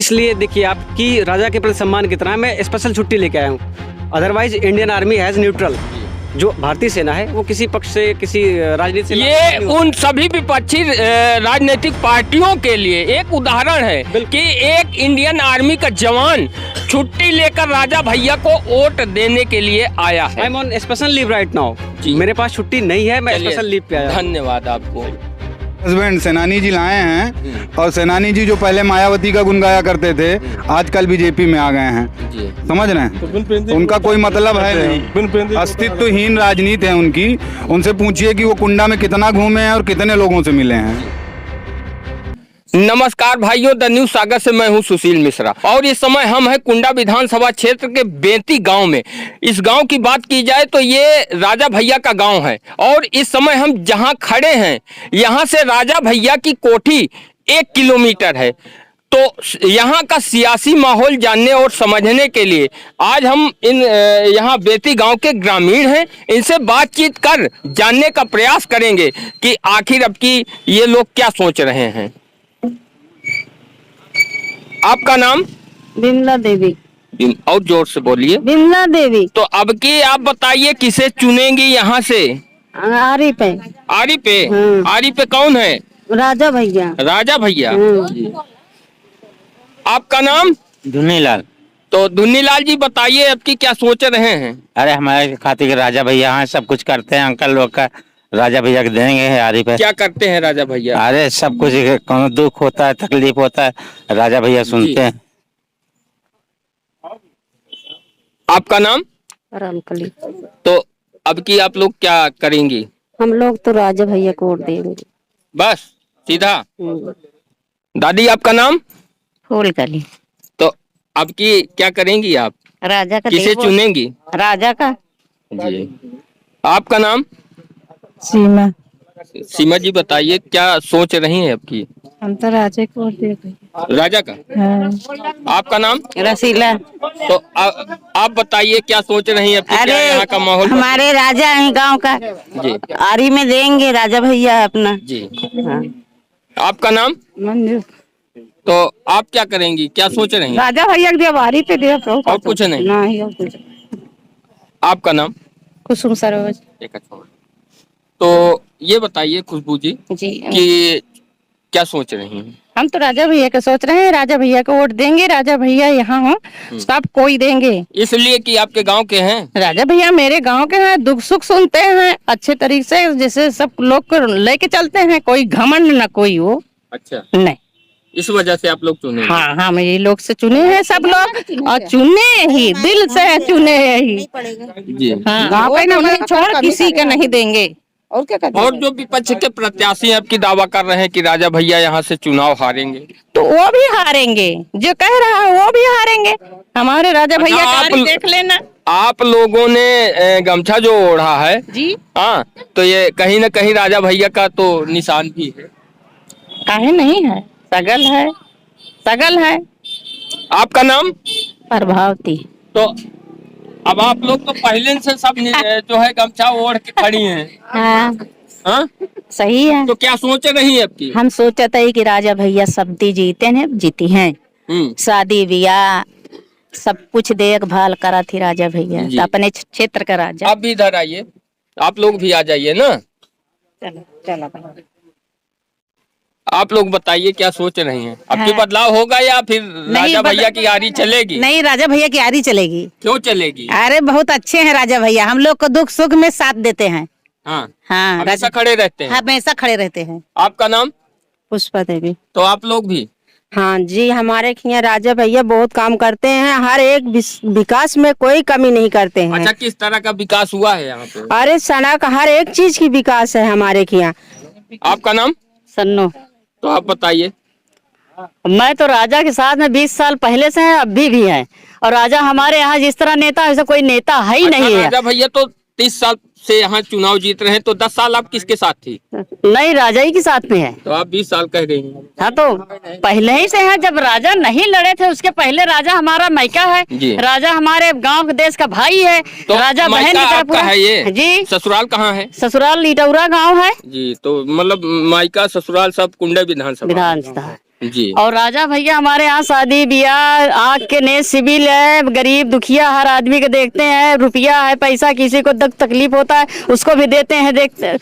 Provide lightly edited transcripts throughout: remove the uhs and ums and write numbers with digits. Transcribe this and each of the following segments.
इसलिए देखिए आपकी राजा के प्रति सम्मान कितना है, मैं स्पेशल छुट्टी लेके आया हूँ। Otherwise Indian army has neutral, जो भारतीय सेना है वो किसी पक्ष से किसी राजनीति से ये उन सभी विपक्षी राजनीतिक पार्टियों के लिए एक उदाहरण है कि एक इंडियन आर्मी का जवान छुट्टी लेकर राजा भैया को वोट देने के लिए आया है। I am on special leave right now, मेरे पास छुट्टी नहीं है, मैं स्पेशल लीव पे आया। धन्यवाद आपको। हस्बैंड सेनानी जी लाए हैं और सेनानी जी जो पहले मायावती का गुण गाया करते थे आजकल बीजेपी में आ गए हैं, समझ रहे हैं। उनका कोई मतलब है नहीं, अस्तित्वहीन राजनीति है उनकी। उनसे पूछिए कि वो कुंडा में कितना घूमे हैं और कितने लोगों से मिले हैं। नमस्कार भाइयों, द न्यूज सागर से मैं हूं सुशील मिश्रा और इस समय हम हैं कुंडा विधानसभा क्षेत्र के बेंती गांव में। इस गांव की बात की जाए तो ये राजा भैया का गांव है और इस समय हम जहां खड़े हैं यहां से राजा भैया की कोठी 1 किलोमीटर है। तो यहाँ का सियासी माहौल जानने और समझने के लिए आज हम यहाँ बेंती गांव के ग्रामीण हैं, इनसे बातचीत कर जानने का प्रयास करेंगे कि आखिर अब की ये लोग क्या सोच रहे हैं। आपका नाम? बिमला देवी। और जोर से बोलिए। बिमला देवी। तो अब की आप बताइए किसे चुनेंगी यहाँ से? आरी पे। आरी पे? आरी पे कौन है? राजा भैया। राजा भैया। आपका नाम? धुनीलाल। तो धुनीलाल जी बताइए अब की क्या सोच रहे हैं? अरे हमारे खातिर राजा भैया हैं, सब कुछ करते हैं। अंकल लोग का राजा भैया के देंगे आरी पे। क्या करते हैं राजा भैया? अरे सब कुछ, कौन दुख होता है तकलीफ होता है राजा भैया सुनते हैं। आपका नाम? रामकली। तो अब की आप लोग क्या करेंगी? हम लोग तो राजा भैया को वोट देंगे बस सीधा। दादी आपका नाम? फूलकली। तो अब की क्या करेंगी आप? राजा का। किसे चुनेंगी? राजा का। जी। आपका नाम? सीमा। सीमा जी बताइए क्या सोच रही हैं अब की? हम तो राजा को वोट देंगे। राजा का? आपका नाम? रसीला। तो आप बताइए क्या सोच रही हैं अब की? अरे क्या यहाँ का माहौल? हमारे राजा हैं गांव का। जी। आरी में देंगे, राजा भैया अपना। जी। आपका नाम? मंजू। तो आप क्या करेंगी, क्या सोच रही हैं? राजा भैया के आरी पे दे। और कुछ नहीं? नहीं और कुछ। आपका नाम? कुसुम सरोज। तो ये बताइए खुशबू जी कि क्या सोच रही हैं? हम तो राजा भैया का सोच रहे हैं, राजा भैया को वोट देंगे। राजा भैया यहाँ हो सब कोई देंगे, इसलिए कि आपके गांव के हैं। राजा भैया मेरे गांव के हैं, दुख सुख सुनते हैं अच्छे तरीके से, जैसे सब लोग को लेके चलते हैं, कोई घमंड न कोई वो। अच्छा। नहीं, इस वजह से आप लोग चुने? हाँ हाँ, हम ये लोग से चुने हैं सब लोग, और चुने ही दिल से चुने ही। जी। हाँ, गाँव का ना छोड़ किसी का नहीं देंगे। और क्या करते? और जो विपक्ष के प्रत्याशी आपकी दावा कर रहे हैं कि राजा भैया यहाँ से चुनाव हारेंगे, तो वो भी हारेंगे, जो कह रहा है वो भी हारेंगे। हमारे राजा भैया का देख लेना। आप लोगों ने गमछा जो ओढ़ा है जी, हाँ, तो ये कहीं न कहीं राजा भैया का तो निशान भी है। काहे नहीं है, सगल है, सगल है। आपका नाम? प्रभावती। तो अब आप लोग तो पहले से सब जो है गमछा ओढ़ के खड़ी हैं। हाँ, हाँ? सही है। तो क्या सोच रही है आपकी? हम सोचते है कि राजा भैया सब जीते हैं, जीती हैं। शादी ब्याह सब कुछ देखभाल करा थी राजा भैया, तो अपने क्षेत्र का राजा। आप भी इधर आइए, आप लोग भी आ जाइए ना। चलो चलो, आप लोग बताइए क्या सोच रही हैं? अब की बदलाव होगा या फिर राजा भैया की आरी चलेगी? नहीं, राजा भैया की आरी चलेगी। क्यों चलेगी? अरे बहुत अच्छे हैं राजा भैया, हम लोग को दुख सुख में साथ देते हैं। हाँ हाँ, हमेशा खड़े रहते हैं। हमेशा खड़े रहते हैं। आपका नाम? पुष्पा देवी। तो आप लोग भी? हाँ जी, हमारे यहाँ राजा भैया बहुत काम करते हैं, हर एक विकास में कोई कमी नहीं करते हैं। अच्छा, किस तरह का विकास हुआ है यहाँ पे? अरे सड़क, हर एक चीज की विकास है हमारे यहाँ। आपका नाम? सन्नो। तो आप बताइए। मैं तो राजा के साथ में 20 साल पहले से है, अभी भी है, और राजा हमारे यहाँ जिस तरह नेता है, ऐसा कोई नेता है ही नहीं है। राजा भैया तो 30 साल से यहाँ चुनाव जीत रहे हैं, तो 10 साल आप किसके साथ थी? नहीं, राजा ही के साथ में है। तो आप 20 साल कह रही हैं। हाँ, तो पहले ही से है, जब राजा नहीं लड़े थे उसके पहले राजा हमारा मायका है, राजा हमारे गांव देश का भाई है। तो राजा बहन की तरफ है ये जी। ससुराल कहाँ है? ससुराल लिटौरा गाँव है जी। तो मतलब मायका ससुराल सब कुंडा विधानसभा। जी। और राजा भैया हमारे यहाँ शादी ब्याह आग के ने सिविल है, गरीब दुखिया हर आदमी को देखते हैं, रुपया है पैसा किसी को तकलीफ होता है उसको भी देते हैं, देखते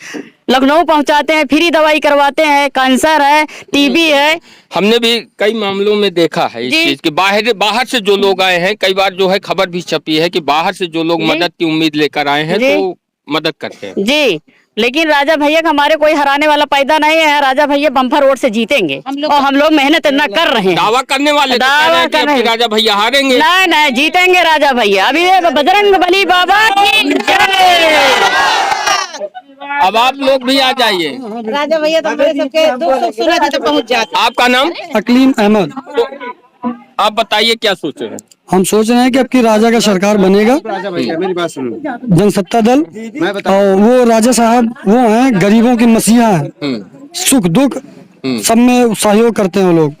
लखनऊ पहुंचाते हैं, फ्री दवाई करवाते हैं, कैंसर है, टीबी है। हमने भी कई मामलों में देखा है इस जी। चीज की, बाहर से जो लोग आए हैं, कई बार जो है खबर भी छपी है कि बाहर से जो लोग जी। मदद की उम्मीद लेकर आए हैं जी। तो मदद करते हैं। जी, लेकिन राजा भैया का हमारे कोई हराने वाला पैदा नहीं है, राजा भैया बम्पर वोट से जीतेंगे और हम लोग मेहनत इतना कर रहे हैं। दावा करने वाले तो कह रहे हैं कि अब राजा भैया हारेंगे। नहीं नहीं, जीतेंगे राजा भैया। अभी बजरंग बली बाबा की जय। अब आप लोग भी आ जाइए। राजा भैया तो हमारे सबके दुख सुख सुना तो पहुंच जाते। आपका नाम? अकलीम अहमद। आप बताइए क्या सोच रहे हैं? हम सोच रहे हैं कि अब की राजा का सरकार बनेगा, मेरी बात सुनो। जनसत्ता दल, और वो राजा साहब वो हैं गरीबों की मसीहा हैं, सुख दुख सब में सहयोग करते हैं वो लोग।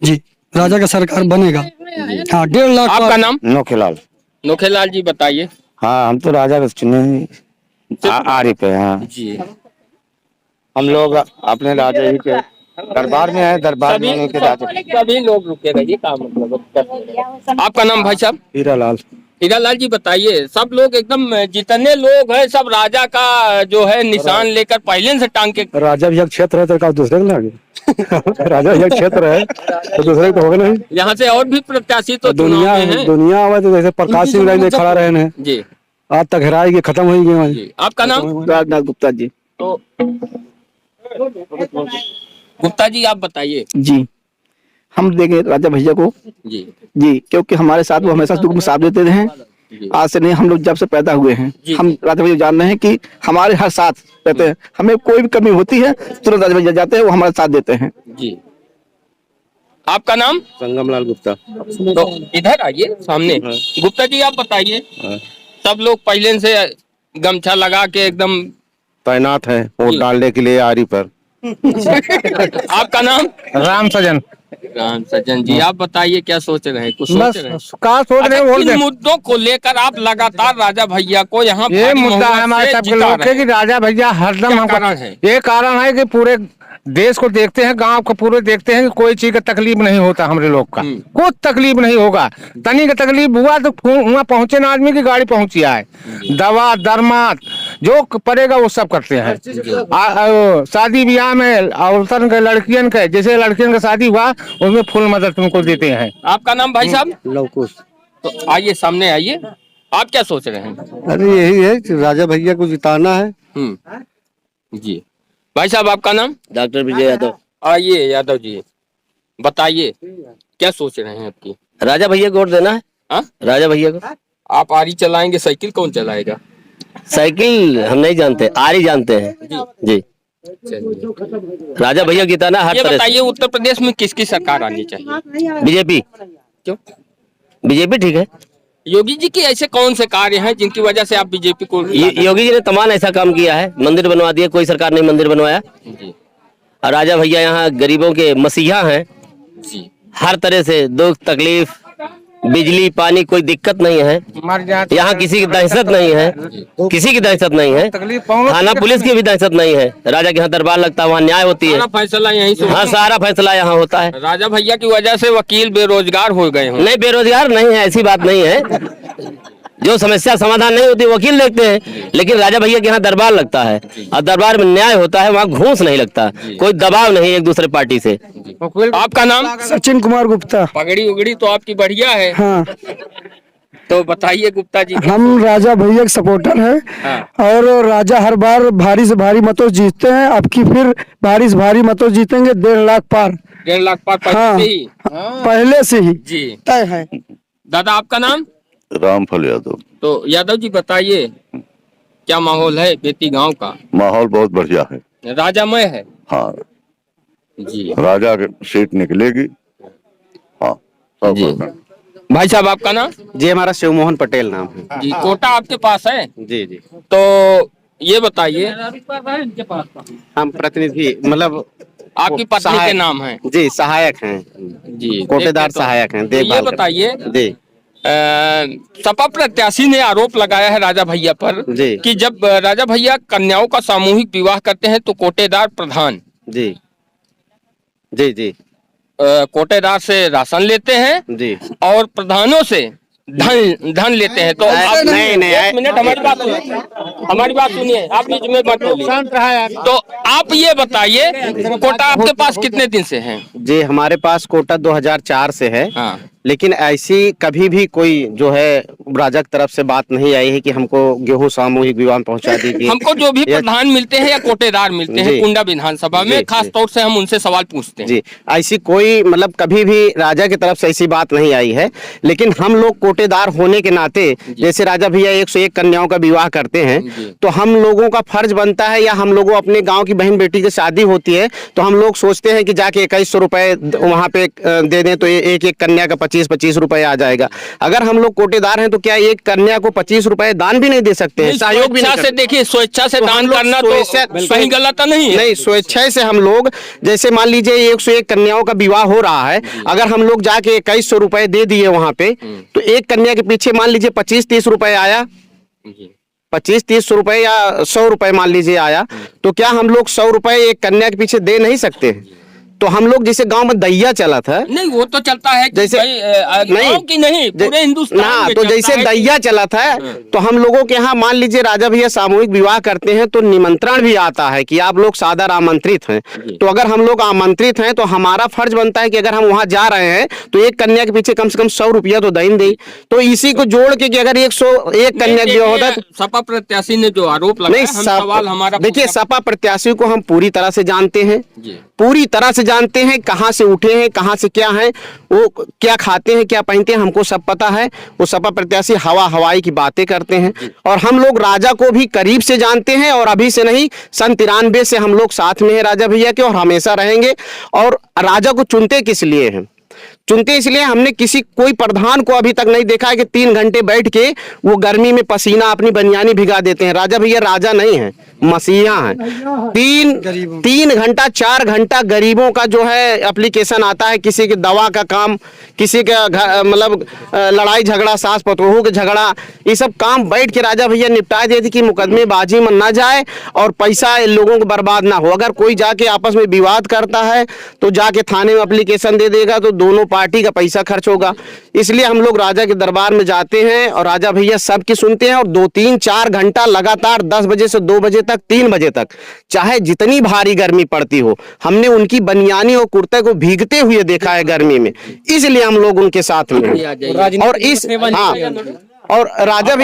जी, राजा का सरकार बनेगा। हाँ, 1.5 लाख। आपका नाम? नोखेलाल। नोखेलाल जी बताइए। हाँ, हम तो राजा को चुने ही आरिफ है। हाँ जी, हम लोग अपने राजा ही के दरबार में है, दरबार में उनके राजा। सभी लोग रुके रहिए, क्या मतलब। आपका नाम भाई साहब? हीरालाल। हीरालाल जी बताइए, सब लोग एकदम जितने लोग हैं सब राजा का जो है निशान लेकर पहले से टांग के। राजा भैया क्षेत्र है तो का दूसरे को लागे राजा भैया क्षेत्र है तो दूसरे को होगा नहीं। यहाँ से और भी प्रत्याशी तो दुनिया चुनाव में हैं। दुनिया आवा तो जैसे प्रकाश सिंह राय ने खड़ा रहे हैं, जी आज तक हराई के खत्म हो गए। जी। आपका नाम? राजनाथ गुप्ता जी। तो गुप्ता जी आप बताइए। जी, हम देंगे राजा भैया को जी जी, क्योंकि हमारे साथ वो हमेशा दुख में साथ देते रहे हैं। जी। आज से नहीं, हम लोग जब से पैदा हुए हैं जी। हम राजा भैया जान रहे हैं कि हमारे हर साथ रहते हैं। हमें कोई भी कमी होती है तुरंत राजा भैया जाते हैं, वो हमारे साथ देते हैं। जी। आपका नाम? संगमलाल गुप्ता। तो इधर आइए सामने। गुप्ता जी आप बताइए। सब लोग पहले से गमछा लगा के एकदम तैनात है वोट डालने के लिए आरी पर। आपका नाम? राम सजन। राम सज्जन जी आप बताइए क्या सोच रहे हैं? कुछ सोच रहे हैं? कहा सोच रहे हैं वोट किन दे। मुद्दों को लेकर आप लगातार राजा भैया को यहाँ ये भारी मुद्दा बहुमत है हमारे से सबके जिता लोग के रहे कि हैं? राजा भैया हरदम क्या हमको कारण है? ये कारण है कि पूरे देश को देखते हैं, गांव को पूरे देखते हैं कि कोई चीज का तकलीफ नहीं होता हमारे लोग का। कुछ तकलीफ नहीं होगा, तनी का तकलीफ हुआ तो वहाँ पहुंचे ना आदमी की गाड़ी पहुंची आए, दवा दरमात जो पड़ेगा वो सब करते हैं। शादी ब्याह में औरतन के लड़कियन के, जैसे लड़कियन का शादी हुआ उसमें फुल मदद तुमको देते हैं। आपका नाम भाई साहब? लवकुश। तो आइए सामने आइए, आप क्या सोच रहे हैं? अरे यही है कि राजा भैया को जिताना है। जी भाई साहब आपका नाम? डॉक्टर विजय यादव। आइए यादव जी बताइए क्या सोच रहे हैं आपकी? राजा भैया को वोट देना है। हाँ? राजा भैया को। आप आरी चलाएंगे, साइकिल कौन चलाएगा? साइकिल हम नहीं जानते, आरी जानते हैं। जी, चलिए। राजा भैया जिताना हर ये तरह बताइए उत्तर प्रदेश में किसकी सरकार आनी चाहिए? से। बीजेपी। क्यों? बीजेपी ठीक है। योगी जी के ऐसे कौन से कार्य हैं जिनकी वजह से आप बीजेपी को? योगी जी ने तमाम ऐसा काम किया है, मंदिर बनवा दिए, कोई सरकार नहीं मंदिर बनवाया। जी और राजा भैया यहाँ गरीबों के मसीहा हैं। जी। हर तरह से दुख तकलीफ, बिजली पानी कोई दिक्कत नहीं है। मर जाते यहाँ किसी की दहशत नहीं है, किसी की दहशत नहीं है। तकलीफ पाऊंगा थाना पुलिस की भी दहशत नहीं है। राजा के यहाँ दरबार लगता है, वहाँ न्याय होती है। सारा फैसला यहीं से हाँ, सारा फैसला यहाँ होता है। राजा भैया की वजह से वकील बेरोजगार हो गए हों। नहीं, बेरोजगार नहीं है, ऐसी बात नहीं है। जो समस्या समाधान नहीं होती वकील देखते हैं, लेकिन राजा भैया के यहाँ दरबार लगता है और दरबार में न्याय होता है, वहाँ घूस नहीं लगता, कोई दबाव नहीं एक दूसरे पार्टी से। आपका नाम? सचिन कुमार गुप्ता। पगड़ी उगड़ी तो आपकी बढ़िया है। हाँ, तो बताइए गुप्ता जी। हम राजा भैया के सपोर्टर हैं। हाँ। और राजा हर बार भारी से भारी मतों से जीतते हैं। अब की फिर भारी से भारी मतों से जीतेंगे, 1.5 लाख पार। 1.5 लाख पार पहले हाँ, से ही? पहले से ही जी। तय है। दादा आपका नाम? रामफल यादव। तो यादव जी बताइए क्या माहौल है बेती गांव का? माहौल बहुत बढ़िया है, राजामय है। हाँ जी राजा की सीट निकलेगी। हाँ सब जी। बढ़िया। भाई साहब आपका नाम? जी, हमारा शिवमोहन पटेल नाम है। जी। कोटा आपके पास है? जी जी। तो ये बताइए हम प्रतिनिधि मतलब आपकी पत्नी के नाम है? जी, सहायक हैं जी। कोटेदार तो- सहायक हैं, तो ये देखभाल बताइए जी सपा प्रत्याशी ने आरोप लगाया है राजा भैया पर जी। कि जब राजा भैया कन्याओं का सामूहिक विवाह करते हैं तो कोटेदार प्रधान जी जी जी कोटेदार से राशन लेते हैं जी। और प्रधानों से धन लेते हैं। तो आप नहीं, एक मिनट हमारी बात सुनिए, आप बीच में मत बोलिए। तो आप ये बताइए, कोटा आपके पास कितने दिन से है? जी, हमारे पास कोटा 2004 से है। हाँ। लेकिन ऐसी कभी भी कोई जो है राजा की तरफ से बात नहीं आई है कि हमको गेहूं सामूहिक विवाह में पहुंचा दीजिए। हमको जो भी प्रधान मिलते हैं या कोटेदार मिलते हैं कुंडा विधानसभा में, खास तौर से हम उनसे सवाल पूछते हैं। जी, ऐसी कोई मतलब कभी भी राजा की तरफ से ऐसी बात नहीं आई है। लेकिन हम लोग कोटेदार होने के नाते, जैसे राजा भैया 101 कन्याओं का विवाह करते हैं, तो हम लोगों का फर्ज बनता है, या हम लोगों अपने गाँव की बहन बेटी की शादी होती है तो हम लोग सोचते हैं कि जाके 2100 रुपए वहाँ पे दे दें तो एक एक कन्या का 25-25 रुपए आ जाएगा। अगर हम लोग कोटेदार हैं तो क्या एक कन्या को 25 रुपए दान भी नहीं दे सकते हैं? सहयोग भी नहीं। देखिए, स्वेच्छा से दान करना तो सही गलत नहीं है। नहीं, स्वेच्छा से हम लोग, जैसे मान लीजिए 101 कन्याओं का विवाह हो रहा है, अगर हम लोग जाके 2100 रुपए दे दिए वहां पे, तो एक कन्या के पीछे मान लीजिए 25-30 रुपए आया, 25-30 रुपए या 100 रुपए मान लीजिए आया, तो क्या हम लोग 100 रुपए एक कन्या के पीछे दे नहीं सकते? तो हम लोग जैसे गांव में दैया चला था, नहीं वो तो चलता है कि जैसे गांव की नहीं पूरे हिंदुस्तान में तो जैसे दैया चला था, तो हम लोगों के यहाँ मान लीजिए राजा भैया सामूहिक विवाह करते हैं तो निमंत्रण भी आता है कि आप लोग सादर आमंत्रित हैं। तो अगर हम लोग आमंत्रित हैं तो हमारा फर्ज बनता है कि अगर हम वहाँ जा रहे हैं तो एक कन्या के पीछे कम से कम 100 रुपया तो दें दे। तो इसी को जोड़ के कि अगर 101 कन्या जो होता है, सपा प्रत्याशी ने जो आरोप लगाया, सवाल हमारा देखिए, सपा प्रत्याशी को हम पूरी तरह से जानते हैं, पूरी तरह से जानते हैं, कहां से उठे हैं, कहां से क्या हैं, वो क्या खाते हैं, क्या पहनते हैं, हमको सब पता है। वो सपा प्रत्याशी हवाई की बातें करते हैं, और हम लोग राजा को भी करीब से जानते हैं, और अभी से नहीं, सन 93 से हम लोग साथ में हैं राजा भैया के, और हमेशा रहेंगे। और राजा को चुनते किस लिए हैं? चुनते इसलिए, हमने कोई प्रधान को अभी तक नहीं देखा है कि 3 घंटे बैठ के वो गर्मी में पसीना अपनी बनियानी भिगा देते हैं। राजा भैया राजा नहीं है, मसीहा हैं। 3 घंटा 4 घंटा गरीबों का जो है एप्लीकेशन आता है, किसी की दवा का काम, किसी का मतलब लड़ाई झगड़ा, सास पतोहू के झगड़ा, ये सब काम बैठ के राजा भैया निपटा देते कि मुकदमेबाजी में ना जाए और पैसा लोगों को बर्बाद ना हो। अगर कोई जाके आपस में विवाद करता है तो जाके थाने में एप्लीकेशन दे देगा, तो दोनों पार्टी का पैसा खर्च होगा। इसलिए हम लोग राजा के दरबार में जाते हैं और राजा भैया सबकी सुनते हैं, और 2-3-4 घंटा लगातार 10 बजे से 2 बजे तक, 3 बजे तक, चाहे जितनी भारी गर्मी पड़ती हो, हमने उनकी बनियानी और कुर्ते को भीगते हुए देखा है गर्मी में, इसलिए हम लोग उनके साथ में हैं। और इस और राजा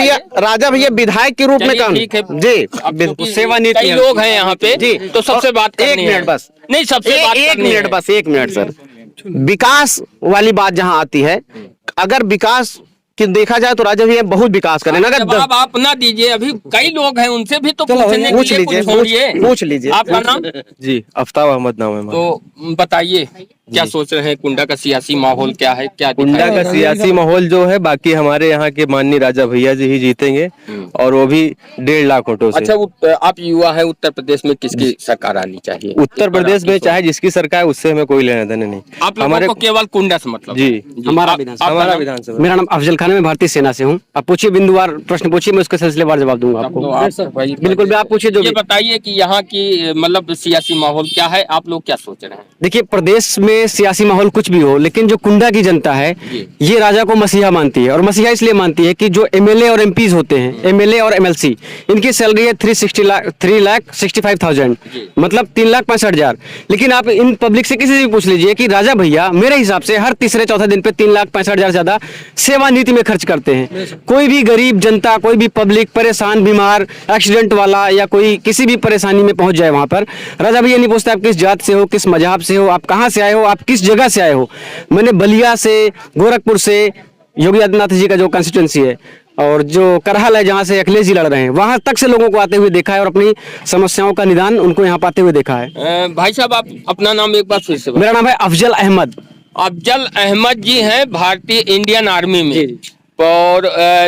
भैया विधायक के रूप में काम जी, सेवा नीति, कई लोग हैं यहाँ पे जी। तो सबसे बात एक मिनट बस, नहीं सबसे बात एक मिनट बस, 1 मिनट सर। विकास वाली बात जहां आती है, अगर विकास कि देखा जाए तो राजा भैया बहुत विकास करें। अगर जवाब आप ना दीजिए, अभी कई लोग हैं उनसे भी तो पूछ लीजिए। आपका नाम? जी, आफ्ताब अहमद नाम है। तो बताइए क्या सोच रहे हैं, कुंडा का सियासी माहौल क्या है? क्या कुंडा का सियासी माहौल जो है, बाकी हमारे यहाँ के माननीय राजा भैया जी ही जीतेंगे, और वो भी 1.5 लाख वोटों से। अच्छा, आप युवा है, उत्तर प्रदेश में किसकी सरकार आनी चाहिए? उत्तर प्रदेश में चाहे जिसकी सरकार, उससे हमें कोई लेना देना नहीं। आप लोगों को केवल कुंडा से मतलब? जी, हमारा विधानसभा। मेरा नाम अफजल खान है, मैं भारतीय सेना से हूँ। आप पूछिए, बिंदुवार प्रश्न पूछिए, मैं उसके सिलसिलेवार जवाब दूंगा आपको। बिल्कुल, आप पूछिए। जो ये बताइए कि यहाँ की मतलब सियासी माहौल क्या है, आप लोग क्या सोच रहे हैं? देखिए, प्रदेश में सियासी माहौल कुछ भी हो, लेकिन जो कुंडा की जनता है ये राजा को मसीहा मानती है। और मसीहा इसलिए मानती है कि जो एमएलए और एमपीज होते हैं, एमएलए और एमएलसी, इनकी सैलरी है 3,65,000, मतलब 3,65,000। लेकिन आप इन पब्लिक से किसी से भी पूछ लीजिए कि राजा भैया मेरे हिसाब से हर तीसरे-चौथे दिन पे 3,65,000 ज्यादा सेवा नीति में खर्च करते हैं। कोई भी गरीब जनता, कोई भी पब्लिक परेशान, बीमार, एक्सीडेंट वाला, या कोई किसी भी परेशानी में पहुंच जाए, वहां पर राजा भैया नहीं पूछते आप किस जात से हो, किस मजहब से हो, आप कहां से आए हो, आप किस जगह से आए हो। मैंने बलिया से, गोरखपुर से, योगी आदित्यनाथ जी का जो कंस्टिट्यूंसी है, और जो करहल है जहाँ से अखिलेश जी लड़ रहे हैं, वहां तक से लोगों को आते हुए देखा है, और अपनी समस्याओं का निदान उनको यहाँ पाते हुए देखा है। भाई साहब, आप अपना नाम एक बार फिर से? मेरा नाम है अफजल अहमद। अफजल अहमद जी हैं भारतीय इंडियन आर्मी में, और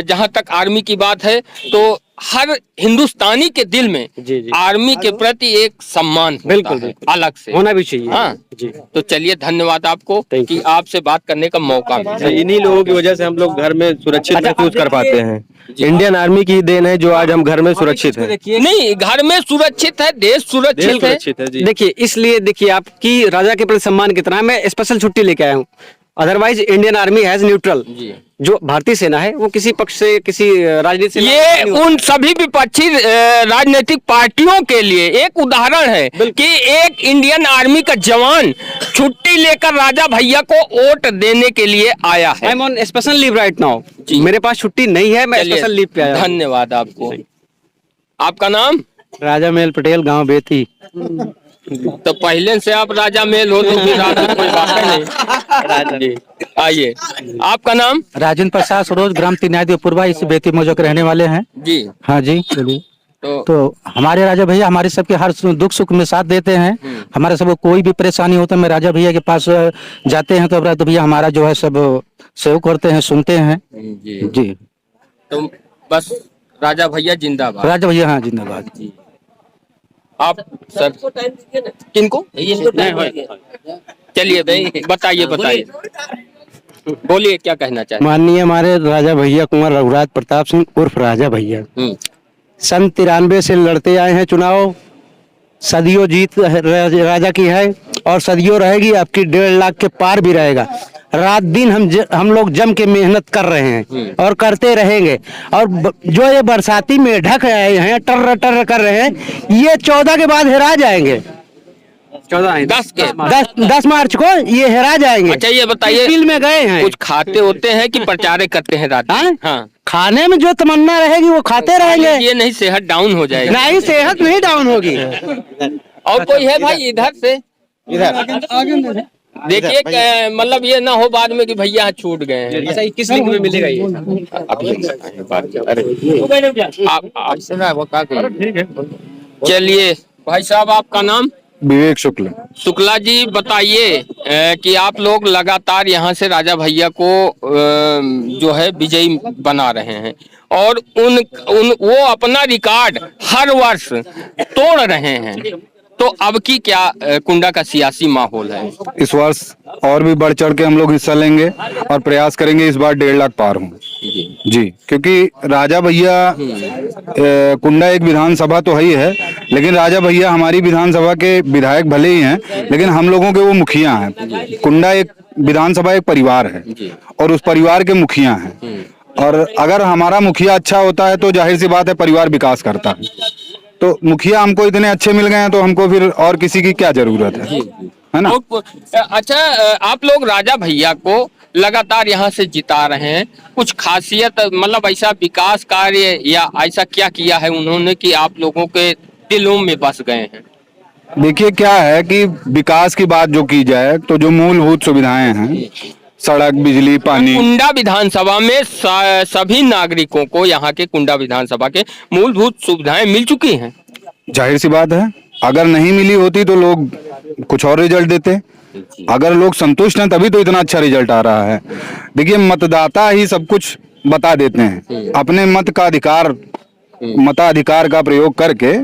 जहां तक आर्मी की बात है तो हर हिंदुस्तानी के दिल में जी, जी। आर्मी के प्रति एक सम्मान होता बिल्कुल, है, बिल्कुल। अलग से होना भी चाहिए। हाँ जी। तो चलिए धन्यवाद आपको Thank कि आपसे बात करने का मौका मिला। इन्हीं लोगों की वजह से हम लोग घर में सुरक्षित अच्छा, महसूस कर आप पाते देखिए- हैं। इंडियन आर्मी की ही देन है जो आज हम घर में सुरक्षित हैं। नहीं, घर में सुरक्षित है, देश देश सुरक्षित है। सुरक्षित है जी। देखिए, इसलिए देखिए आपकी राजा के प्रति सम्मान कितना है। मैं स्पेशल छुट्टी लेके आया हूँ। Otherwise Indian army has neutral. जी। जो भारतीय सेना है वो किसी पक्ष से, किसी राजनीति से ये नहीं होती। उन सभी विपक्षी राजनीतिक पार्टियों के लिए एक उदाहरण है कि एक इंडियन आर्मी का जवान छुट्टी लेकर राजा भैया को वोट देने के लिए आया आई है। Am on special leave right now. जी। मेरे पास छुट्टी नहीं है, मैं चलिए, स्पेशल लीव पे आया हूँ। धन्यवाद आपको। आपका नाम? राजा मेल पटेल, गांव बेती। तो पहले से आप राजा मेल हो तो फिर आपको कोई बात नहीं। जी, आइए। आपका नाम? राजेंद्र प्रसाद सरोज, ग्राम तिनादी पूर्वा, इस बेती मौजो के रहने वाले हैं। जी। हाँ जी, बोलिए। तो तो हमारे राजा भैया हमारे सबके हर दुख सुख में साथ देते हैं। हमारे सबको कोई भी परेशानी होता है मैं राजा भैया के पास जाते हैं तो राजा भैया हमारा जो है सब सहयोग करते हैं, सुनते हैं। जी, जी, तो बस राजा भैया जिंदाबाद। राजा भैया हाँ जिंदाबाद। आप सर किनको? चलिए बताइए बताइए, बोलिए क्या कहना चाहते माननीय हमारे राजा भैया कुंवर रघुराज प्रताप सिंह उर्फ राजा भैया हैं? सन 93 से लड़ते आए हैं चुनाव। सदियों जीत राजा की है और सदियों रहेगी। आपकी 1.5 लाख के पार भी रहेगा। रात दिन हम लोग जम के मेहनत कर रहे हैं और करते रहेंगे। और जो ये बरसाती में ढक आए हैं, टर टर कर रहे हैं, ये 14 के बाद हेरा जाएंगे। 10 मार्च को ये हेरा जाएंगे। अच्छा ये बताइए, अपील में गए हैं। कुछ खाते होते हैं कि प्रचार करते हैं रात हाँ? में? हाँ। खाने में जो तमन्ना रहेगी वो खाते रहेंगे। ये नहीं सेहत डाउन हो जाएगी। नहीं, सेहत नहीं डाउन होगी। और कोई है भाई इधर से? इधर देखिए, मतलब ये ना हो बाद में कि भैया छूट गए हैं। अच्छा, किस लिंक में मिलेगा ये? चलिए भाई साहब, आपका नाम? विवेक शुक्ल। शुक्ला जी, बताइए कि आप लोग लगातार यहाँ से राजा भैया को जो है विजयी बना रहे हैं और वो अपना रिकॉर्ड हर वर्ष तोड़ रहे हैं, तो अब की क्या कुंडा का सियासी माहौल है? इस वर्ष और भी बढ़ चढ़ के हम लोग हिस्सा लेंगे और प्रयास करेंगे इस बार 1.5 लाख पार हों। जी, क्योंकि राजा भैया कुंडा एक विधानसभा तो है ही है, लेकिन राजा भैया हमारी विधानसभा के विधायक भले ही हैं, लेकिन हम लोगों के वो मुखिया हैं। कुंडा एक विधानसभा एक परिवार है और उस परिवार के मुखिया हैं। और अगर हमारा मुखिया अच्छा होता है तो जाहिर सी बात है परिवार विकास करता है। तो मुखिया हमको इतने अच्छे मिल गए हैं तो हमको फिर और किसी की क्या जरूरत है ना? अच्छा, आप लोग राजा भैया को लगातार यहाँ से जिता रहे हैं, कुछ खासियत मतलब ऐसा विकास कार्य या ऐसा क्या किया है उन्होंने कि आप लोगों के दिलों में बस गए हैं? देखिए क्या है कि विकास की बात जो की जाए तो जो मूलभूत सुविधाएं हैं, सड़क, बिजली, पानी, कुंडा विधानसभा में सभी नागरिकों को यहाँ के कुंडा विधानसभा के मूलभूत सुविधाएं मिल चुकी हैं। जाहिर सी बात है अगर नहीं मिली होती तो लोग कुछ और रिजल्ट देते। अगर लोग संतुष्ट हैं तभी तो इतना अच्छा रिजल्ट आ रहा है। देखिए मतदाता ही सब कुछ बता देते हैं। अपने मत का अधिकार, मताधिकार का प्रयोग करके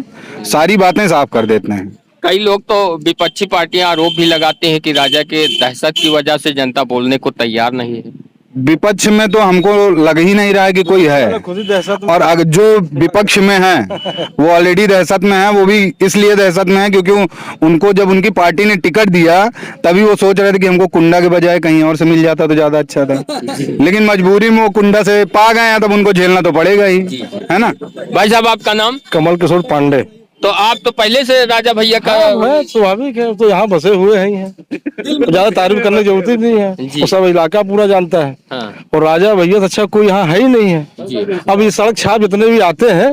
सारी बातें साफ कर देते हैं। कई लोग तो विपक्षी पार्टियां आरोप भी लगाते हैं कि राजा के दहशत की वजह से जनता बोलने को तैयार नहीं है। विपक्ष में तो हमको लग ही नहीं रहा है कि कोई है, और अगर जो विपक्ष में है वो ऑलरेडी दहशत में है। वो भी इसलिए दहशत में है क्योंकि उनको जब उनकी पार्टी ने टिकट दिया तभी वो सोच रहे थे कि हमको कुंडा के बजाय कहीं और से मिल जाता तो ज्यादा अच्छा था, लेकिन मजबूरी में वो कुंडा से पा गए हैं, तब उनको झेलना तो पड़ेगा ही, है ना? भाई साहब, आपका नाम? कमल किशोर पांडे। तो आप तो पहले से राजा भैया का स्वाभाविक है, तो यहाँ बसे हुए हैं, ज्यादा तारीफ करने की जरूरत ही नहीं है, वो सब इलाका पूरा जानता है। हाँ। और राजा भैया से अच्छा कोई यहाँ है ही नहीं है। अब ये सड़क छाप जितने भी आते हैं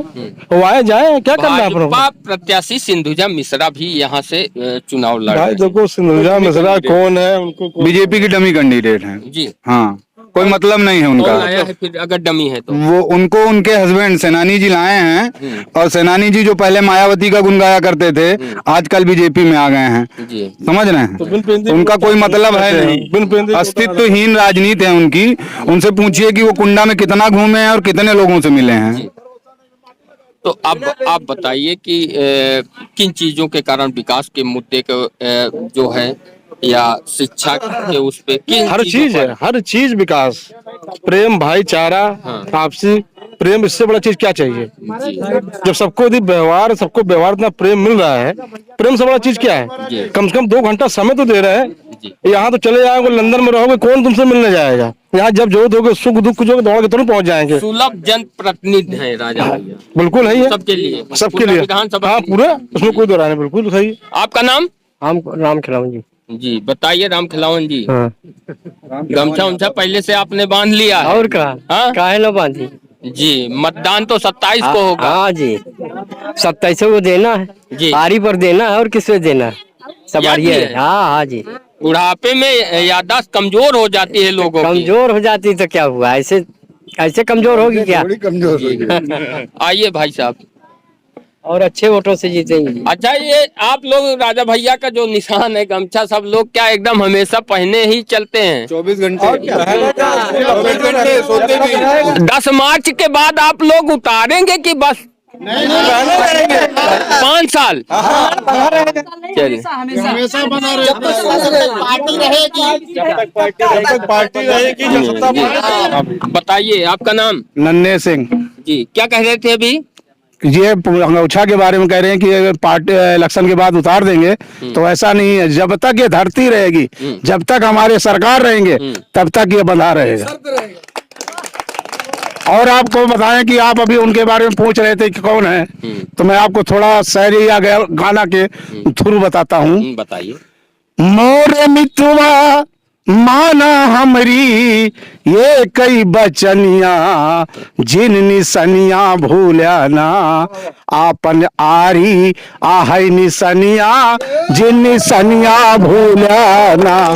वो आए जाए, क्या करना है अपने भाजपा प्रत्याशी सिंधुजा मिश्रा भी यहाँ से चुनाव लड़ रहे भाई? हैं। देखो सिंधुजा मिश्रा कौन है, उनको बीजेपी की डमी कैंडिडेट है जी, हाँ, कोई मतलब नहीं है कौन उनका। आया है फिर अगर डमी है तो? वो उनको उनके हस्बैंड सेनानी जी लाए हैं, और सेनानी जी जो पहले मायावती का गुण गाया करते थे आजकल बीजेपी में आ गए हैं। जी। समझ रहे हैं? उनका कोई मतलब है नहीं, अस्तित्वहीन राजनीति है उनकी। उनसे पूछिए कि वो कुंडा में कितना घूमे हैं और कितने लोगों से मिले हैं। तो अब आप बताइए कि किन चीजों के कारण विकास के मुद्दे को जो है या शिक्षा के उस पे किन हर चीज है, हर चीज विकास, प्रेम, भाईचारा, आपसी प्रेम, इससे बड़ा चीज क्या चाहिए? जब सबको व्यवहार, सबको व्यवहार इतना प्रेम मिल रहा है, प्रेम से बड़ा चीज क्या है? कम से कम 2 घंटा समय तो दे रहे हैं। यहाँ तो चले जाओगे, लंदन में रहोगे, कौन तुमसे मिलने जाएगा? यहाँ जब जरूरत होगी, सुख दुख कुछ होगा, दौड़ के तुरंत पहुंच जाएंगे। सुलभ जन प्रतिनिधि है राजा भैया, बिल्कुल है, सबके लिए, सबके लिए, हाँ पूरे, उसमें कोई दो राय नहीं, बिल्कुल सही। आपका नाम? हम राम खिलावन जी। जी बताइए राम खिलावन जी। गमछा उमछा पहले से आपने बांध लिया है? और काहे ना बांधी जी, मतदान तो 27 को होगा। हाँ जी, 27 को देना है जी, आरी पर देना है और किस पे देना है, सवारी है। हाँ जी, बुढ़ापे में याददाश्त कमजोर हो जाती है लोगों की। कमजोर हो जाती तो क्या हुआ, ऐसे ऐसे कमजोर होगी क्या? आइए भाई साहब, और अच्छे वोटों से जीतेंगे। अच्छा ये आप लोग राजा भैया का जो निशान है गमछा, सब लोग क्या एकदम हमेशा पहने ही चलते हैं? 24 घंटे 24 घंटे सोते भी। 10 मार्च के बाद आप लोग उतारेंगे कि बस 5 साल? चलिए, पार्टी रहेगी, बताइए आपका नाम? नन्हे सिंह जी, क्या कह रहे थे अभी? ये अंगूठा के बारे में कह रहे हैं कि पार्टी इलेक्शन के बाद उतार देंगे, तो ऐसा नहीं है। जब तक ये धरती रहेगी, जब तक हमारे सरकार रहेंगे, तब तक ये बंधा रहेगा। और आपको बताएं कि आप अभी उनके बारे में पूछ रहे थे कि कौन है, तो मैं आपको थोड़ा शायरी या गाना के थ्रू बताता हूँ। बताइए। मोरे मितवा माना हमरी ये कई बचनिया, जिन निसनिया भूल्या ना आपन आरी आहै निसनिया, जिन निसनिया भूल्या ना।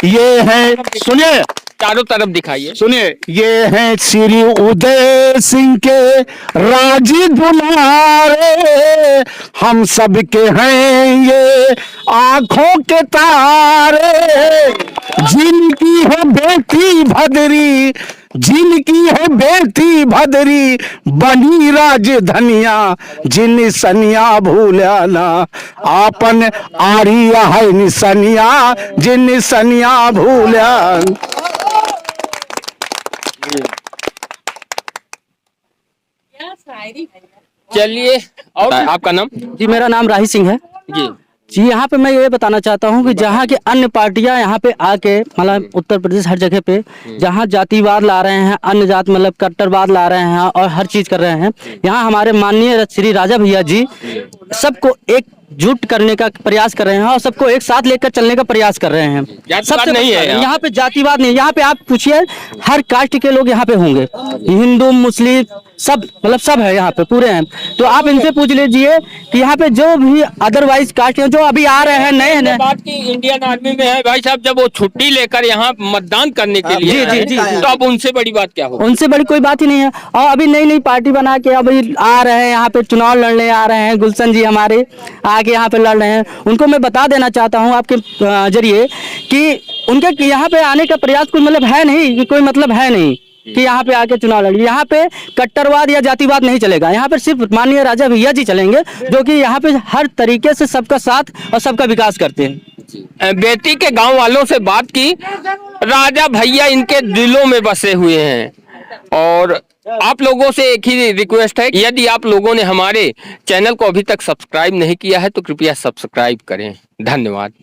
ये है, सुनिए, चारों तरफ दिखाइए, सुनिए, ये हैं श्री उदय सिंह के राजी दुलारे, हम सब के हैं ये आंखों के तारे, जिनकी है बेटी भदरी, जिनकी है बेटी भदरी, बनी राजधनिया, जिन सनिया भूल्या ना आपन आरिया है निसनिया, जिन सनिया भूल्या। चलिए, और आपका नाम? जी मेरा नाम राही सिंह है जी। जी। यहाँ पे मैं ये बताना चाहता हूँ कि जहाँ के अन्य पार्टियां यहाँ पे आके, मतलब उत्तर प्रदेश हर जगह पे जहाँ जातिवाद ला रहे हैं, अन्य जात मतलब कट्टरवाद ला रहे हैं और हर चीज कर रहे हैं, यहाँ हमारे माननीय श्री राजा भैया जी सबको एकजुट करने का प्रयास कर रहे हैं और सबको एक साथ लेकर चलने का प्रयास कर रहे हैं। सबसे नहीं है यहाँ पे जातिवाद नहीं, यहाँ पे आप पूछिए हर कास्ट के लोग यहाँ पे होंगे, हिंदू मुस्लिम सब, मतलब सब है यहाँ पे, पूरे हैं। तो आप इनसे पूछ लीजिए कि यहाँ पे जो भी अदरवाइज कास्ट हैं जो अभी आ रहे हैं नए नए, बात की इंडियन आर्मी में है भाई साहब, जब वो छुट्टी लेकर यहाँ मतदान करने के लिए जी, तो अब उनसे बड़ी बात क्या हो? उनसे बड़ी कोई बात ही नहीं है। और अभी नई नई पार्टी बना के अभी आ रहे हैं यहाँ पे, चुनाव लड़ने आ रहे हैं, गुलशन जी हमारे आके यहाँ पे लड़ रहे हैं। उनको मैं बता देना चाहता हूँ आपके जरिए कि उनके यहाँ पे आने का प्रयास कोई मतलब है नहीं, कि कोई मतलब है नहीं कि यहाँ पे आके चुनाव लड़िए। यहाँ पे कट्टरवाद या जातिवाद नहीं चलेगा, यहाँ पे सिर्फ माननीय राजा भैया जी चलेंगे, जो कि यहाँ पे हर तरीके से सबका साथ और सबका विकास करते हैं। बेटी के गांव वालों से बात की, राजा भैया इनके दिलों में बसे हुए हैं। और आप लोगों से एक ही रिक्वेस्ट है, यदि आप लोगों ने हमारे चैनल को अभी तक सब्सक्राइब नहीं किया है तो कृपया सब्सक्राइब करें। धन्यवाद।